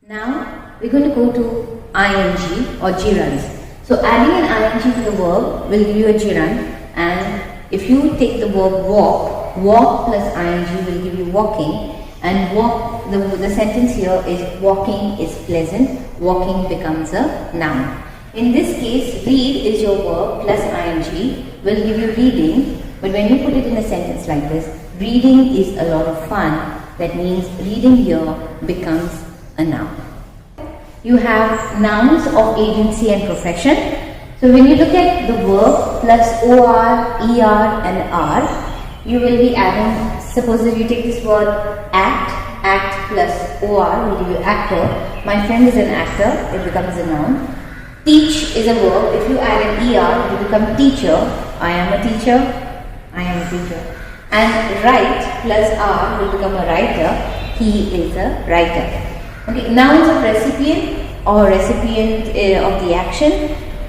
Now we're going to go to ing or gerunds. So adding an ing to the verb will give you a gerund, and if you take the verb walk, walk plus ing will give you walking, and walk, the sentence here is walking is pleasant, walking becomes a noun. In this case, read is your verb plus ing will give you reading, but when you put it in a sentence like this, reading is a lot of fun, that means reading here becomes a noun. You have nouns of agency and profession. So when you look at the verb plus or, er and r, you will be adding, suppose if you take this word act plus or will give you actor. My friend is an actor, it becomes a noun. Teach is a verb, if you add an er, it will become teacher. I am a teacher, I am a teacher. And write plus r will become a writer, he is a writer. Okay, nouns of recipient or recipient of the action.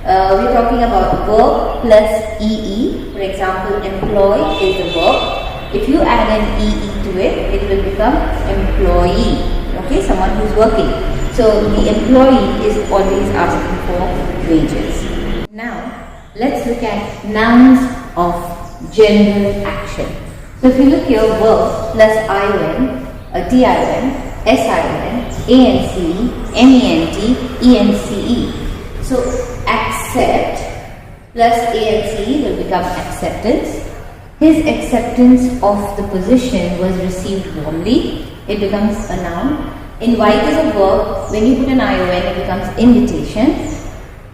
We're talking about verb plus ee. For example, employ is the verb. If you add an ee to it, it will become employee. Okay, someone who's working. So the employee is always asking for wages. Now let's look at nouns of general action. So if you look here, verb plus in, din, sin, ance, ment, ence. So accept plus ance will become acceptance. His acceptance of the position was received warmly. It becomes a noun. Invite is a verb. When you put an ion, it becomes invitation.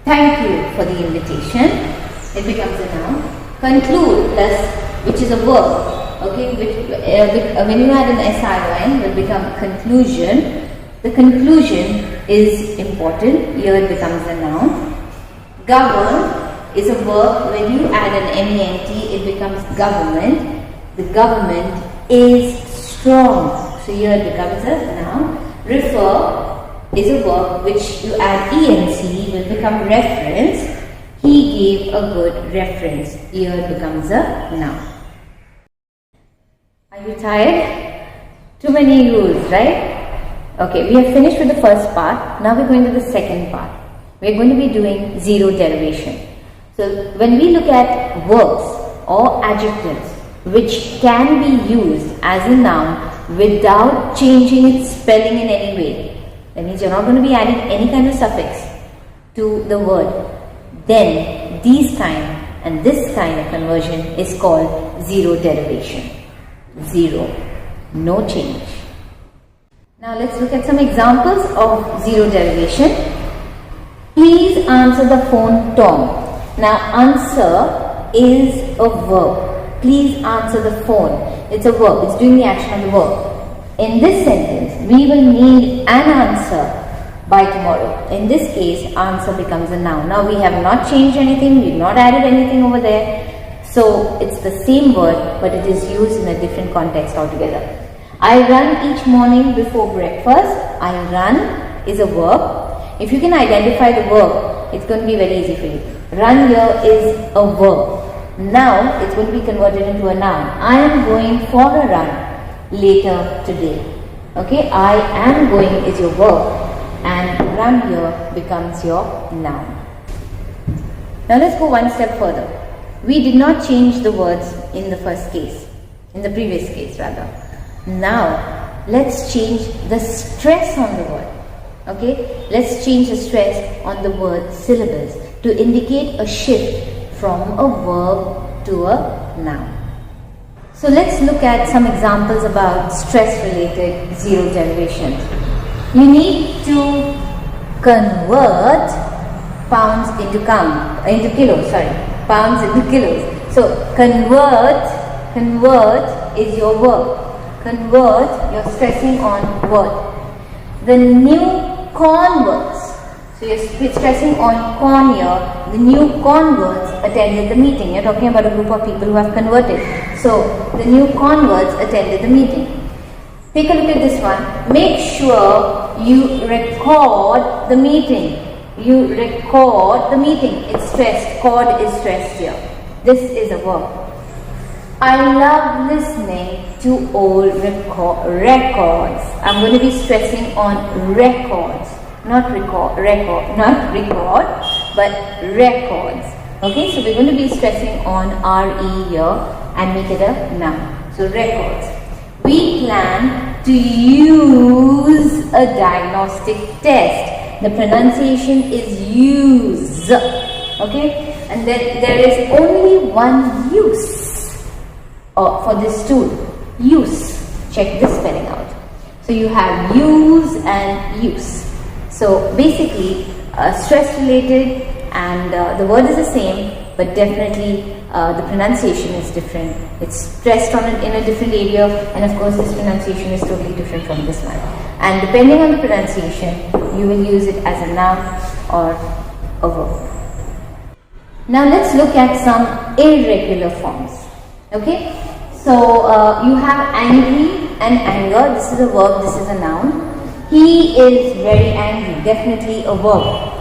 Thank you for the invitation. It becomes a noun. Conclude plus, which is a verb. Okay, when you add an sin, will become conclusion. The conclusion is important. Here it becomes a noun. Govern is a verb. When you add an ment, it becomes government. The government is strong. So here it becomes a noun. Refer is a verb which you add ence will become reference. He gave a good reference. Here it becomes a noun. Are you tired? Too many rules, right? Okay, we have finished with the first part. Now we're going to the second part. We're going to be doing zero derivation. So when we look at verbs or adjectives which can be used as a noun without changing its spelling in any way, that means you're not going to be adding any kind of suffix to the word, then these kind and this kind of conversion is called zero derivation. Zero, no change. Now let's look at some examples of zero derivation. Please answer the phone, Tom. Now answer is a verb. Please answer the phone. It's a verb. It's doing the action of the verb. In this sentence, we will need an answer by tomorrow. In this case, answer becomes a noun. Now we have not changed anything. We have not added anything over there. So it's the same word, but it is used in a different context altogether. I run each morning before breakfast. I run is a verb. If you can identify the verb, it's going to be very easy for you. Run here is a verb. Now it's going to be converted into a noun. I am going for a run later today. Okay, I am going is your verb, and run here becomes your noun. Now let's go one step further. We did not change the words in the first case, in the previous case rather. Now let's change the stress on the word. Okay, let's change the stress on the word syllables to indicate a shift from a verb to a noun. So let's look at some examples about stress related zero derivations. You need to convert pounds into kilos, pounds into kilos. So convert is your verb. Convert, you're stressing on word. The new converts, so you're stressing on con here. The new converts attended the meeting. You're talking about a group of people who have converted. So the new converts attended the meeting. Take a look at this one. Make sure you record the meeting. You record the meeting. It's stressed. Cord is stressed here. This is a verb. I love listening to old records. I'm going to be stressing on records, not record, but records. Okay, so we're going to be stressing on RE here and make it a noun. So records. We plan to use a diagnostic test. The pronunciation is use. Okay, and then there is only one use for this tool. Use. Check this spelling out. So you have use and use. So basically stress related, and the word is the same, but definitely the pronunciation is different. It's stressed on it in a different area, and of course this pronunciation is totally different from this one. And depending on the pronunciation, you will use it as a noun or a verb. Now let's look at some irregular forms. Okay, so you have angry and anger. This is a verb, this is a noun. He is very angry, definitely a verb.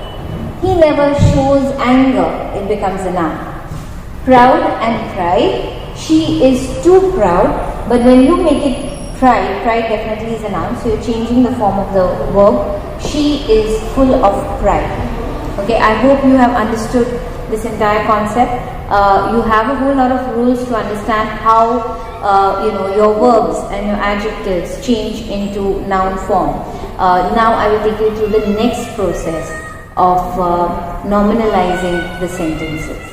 He never shows anger, it becomes a noun. Proud and pride. She is too proud, but when you make it pride definitely is a noun, so you're changing the form of the verb. She is full of pride. Okay, I hope you have understood this entire concept. You have a whole lot of rules to understand how your verbs and your adjectives change into noun form. Now I will take you through the next process of nominalizing the sentences.